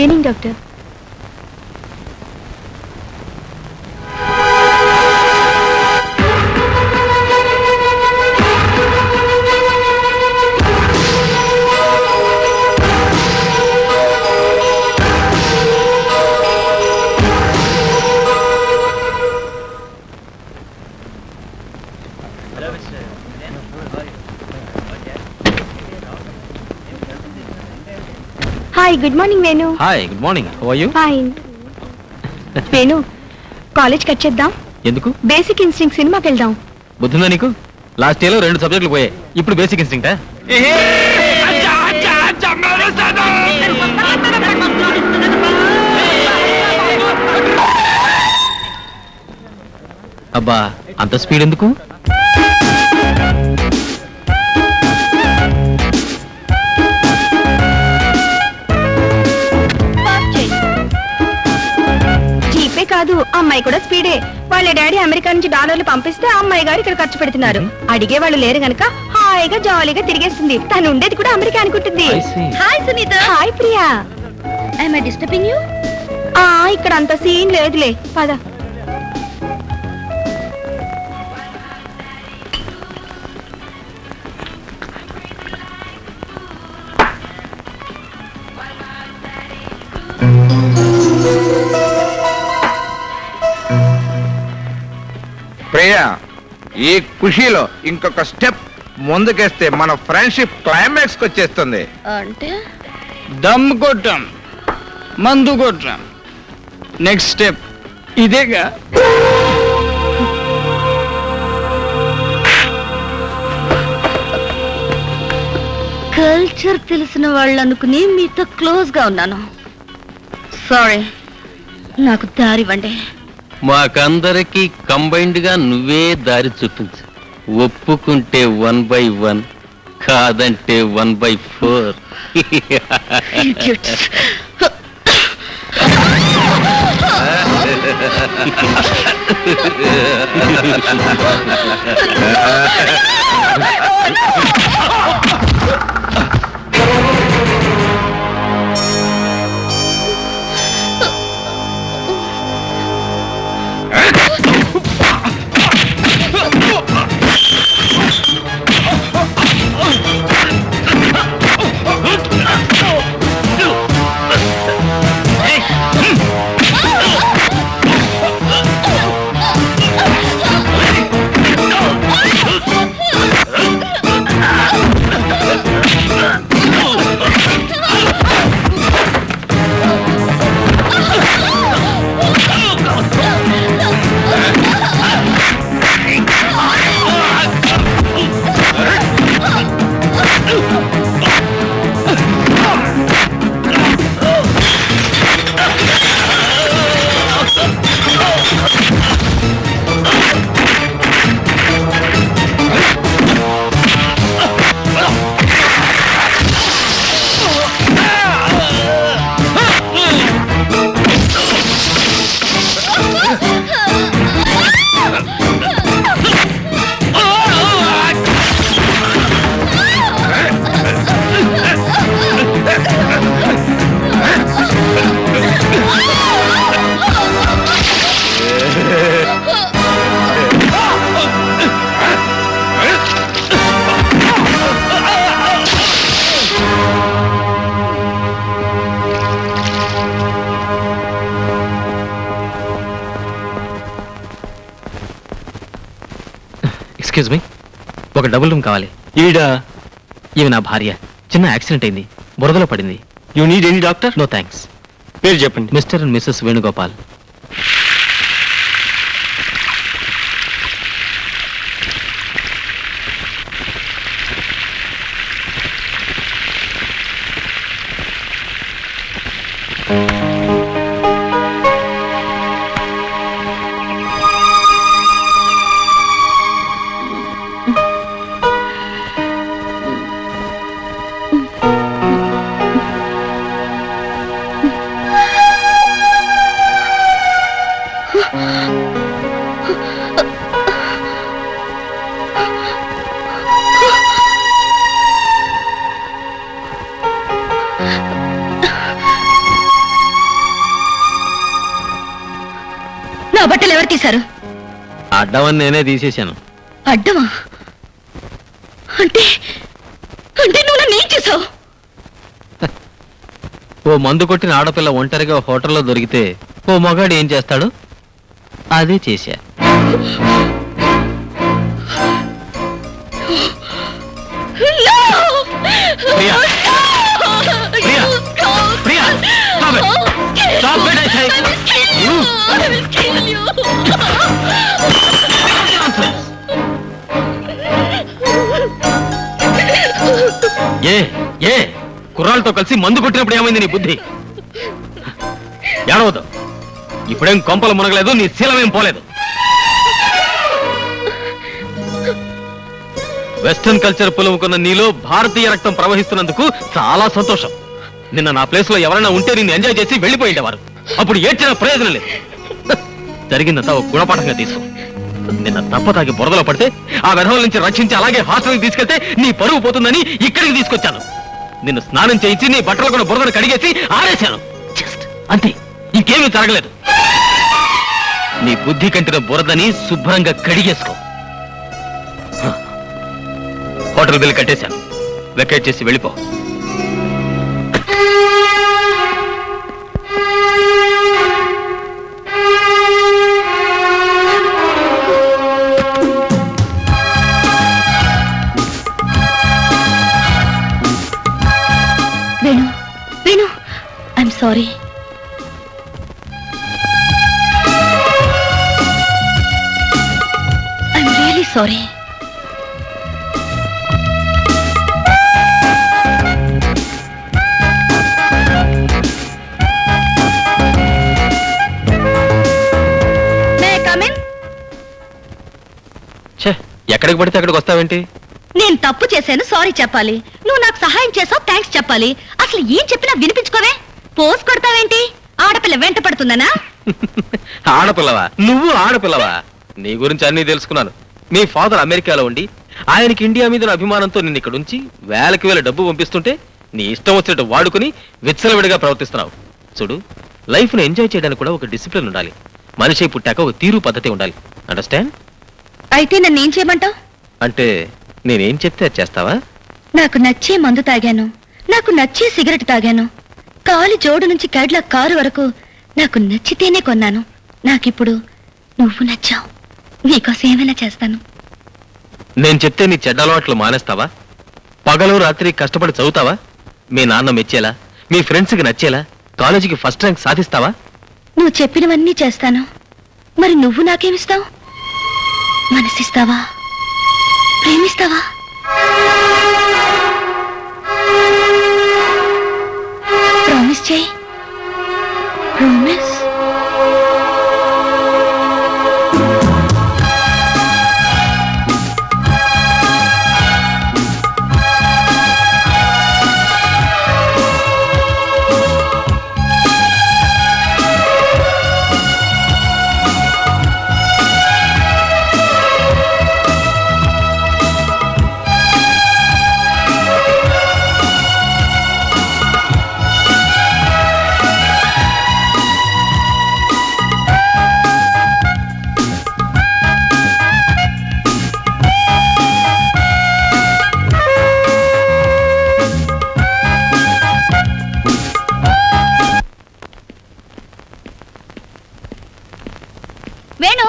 Evening doctor. Hi, good morning Venu. Hi, good morning. How are you? Fine. Venu, college cut చేద్దాం. ఎందుకు? Basic instinct సినిమాకి వెళ్దాం. బుద్ధిందా నీకు? Last year లో 2 సబ్జెక్టులు పోయాయి, ఇప్పుడు బేసిక్ ఇన్స్టింక్టా? అబ్బా, అంత స్పీడ్ ఎందుకు? జీపే కాదు, అమ్మాయి కూడా స్పీడే. వాళ్ళ డాడీ అమెరికా నుంచి డాలర్లు పంపిస్తే అమ్మాయి గారు ఇక్కడ ఖర్చు పెడుతున్నారు. అడిగే వాళ్ళు లేరు గనక హాయిగా జాలీగా తిరిగేస్తుంది. తను ఉండేది కూడా అమెరికా అనుకుంటుంది. Hi Sunitha. Hi Priya. I disturbing you? ఇక్కడ అంత సీన్ లేదులే, పద. ప్రియా, ఈ ఖుషీలో ఇంకొక స్టెప్ ముందుకేస్తే మన ఫ్రెండ్షిప్ క్లైమాక్స్ వచ్చేస్తుంది. అంటే దమ్ కొట్టాం, మందు కొట్టాం, నెక్స్ట్ స్టెప్ ఇదేగా. కల్చర్ తెలిసిన వాళ్ళు అనుకుని మీతో క్లోజ్ గా ఉన్నాను. సారీ, నాకు దారివ్వండి. మాకందరికి కంబైన్డ్ గా నువ్వే దారి చూపించు. ఒప్పుకుంటే 1/1, కాదంటే 1/4. ఎక్స్క్యూజ్ మీ, ఒక డబుల్ రూమ్ కావాలి. ఇవి నా భార్య. చిన్న యాక్సిడెంట్ అయింది, బురదలో పడింది. You need any doctor? No thanks. పేరు చెప్పండి. Mr and Mrs Venugopal. తీశారు? అడ్డమని నేనే తీసేశాను. అడ్డమా? అంటే అంటే నువ్వు నన్ను ఏం చేసావు? ఓ మందు కొట్టిన ఆడపిల్ల ఒంటరిగా హోటల్లో దొరికితే ఓ మగాడు ఏం చేస్తాడు? అదే చేశా. Priya, Priya, Priya, stop it. Stop it, I say. You. ఏ కుర్రాళ్ళతో కలిసి మందు కొట్టినప్పుడు ఏమైంది నీ బుద్ధి? ఏడవద్దు. ఇప్పుడేం కొంపలు మునగలేదు, నీ శీలమేం పోలేదు. వెస్టర్న్ కల్చర్ పులుముకున్న నీలో భారతీయ రక్తం ప్రవహిస్తున్నందుకు చాలా సంతోషం. నిన్న నా ప్లేస్ లో ఎవరైనా ఉంటే నిన్ను ఎంజాయ్ చేసి వెళ్ళిపోయేవారు. అప్పుడు ఏడ్చిన ప్రయోజనం లేదు. జరిగిందంతా ఒక గుణపాఠంగా తీసుకో. నిన్న తప్పతాగి బురదలో పడితే ఆ వెధవుల నుంచి రక్షించి అలాగే హాస్టల్కి తీసుకెళ్తే నీ పరువు పోతుందని ఇక్కడికి తీసుకొచ్చాను. నిన్ను స్నానం చేయించి నీ బట్టలు కూడా బురదను కడిగేసి ఆరేశాను. జస్ట్ అంతే, ఇంకేమీ జరగలేదు. నీ బుద్ధి కంటిన బురదని శుభ్రంగా కడిగేసుకో. హోటల్ బిల్ కట్టేశాను. వెకేట్ చేసి వెళ్ళిపో. Venu, Venu, I'm sorry. I'm really sorry. ఎక్కడికి పడితే అక్కడికి వస్తావేంటి? నేను తప్పు చేశాను, సారీ చెప్పాలి. నువ్వు నాకు సహాయం చేసావు, థ్యాంక్స్ చెప్పాలి. అసలు ఏం చెప్పినా వినిపించుకోవే. పోస్ కొడతావేంటి? ఆడపిల్ల వెంట పడుతుందనా? ఆడపిల్లవా? నువ్వు ఆడపిల్లవా? నీ గురించి అన్నీ తెలుసుకున్నాను. మీ ఫాదర్ అమెరికాలో ఉండి ఆయనకి ఇండియా మీద అభిమానంతో నిన్ను ఇక్కడ ఉంచి వేలకి వేల డబ్బు పంపిస్తుంటే నీ ఇష్టం వచ్చినట్టు వాడుకుని విచ్చలవిడిగా ప్రవర్తిస్తున్నావు. చూడు, లైఫ్ను ఎంజాయ్ చేయడానికి కూడా ఒక డిసిప్లిన్ ఉండాలి. మనిషి పుట్టాక ఒక తీరు పద్ధతి ఉండాలి. అండర్స్టాండ్? అయితే నన్ను ఏం చేయమంటావు? అంటే నేనేం చెప్తే అది చేస్తావా? నాకు నచ్చే మందు తాగాను, నాకు నచ్చే సిగరెట్ తాగాను, కాలి జోడు నుంచి కైడ్ల కారు వరకు నాకు నచ్చితేనే కొన్నాను. నాకిప్పుడు నువ్వు నచ్చావు. నీకోసం ఏమైనా చేస్తాను. నేను చెప్తే నీ చెడ్డ అలవాట్లు మానేస్తావా? పగలు రాత్రి కష్టపడి చదువుతావా? మీ నాన్న మెచ్చేలా, మీ ఫ్రెండ్స్కి నచ్చేలా కాలేజీకి ఫస్ట్ ర్యాంక్ సాధిస్తావా? నువ్వు చెప్పినవన్నీ చేస్తాను. మరి నువ్వు నాకేమిస్తావు? మనసిస్తావా? ప్రేమిస్తావా? ప్రామిస్ చేయి. ప్రామిస్. వేణు,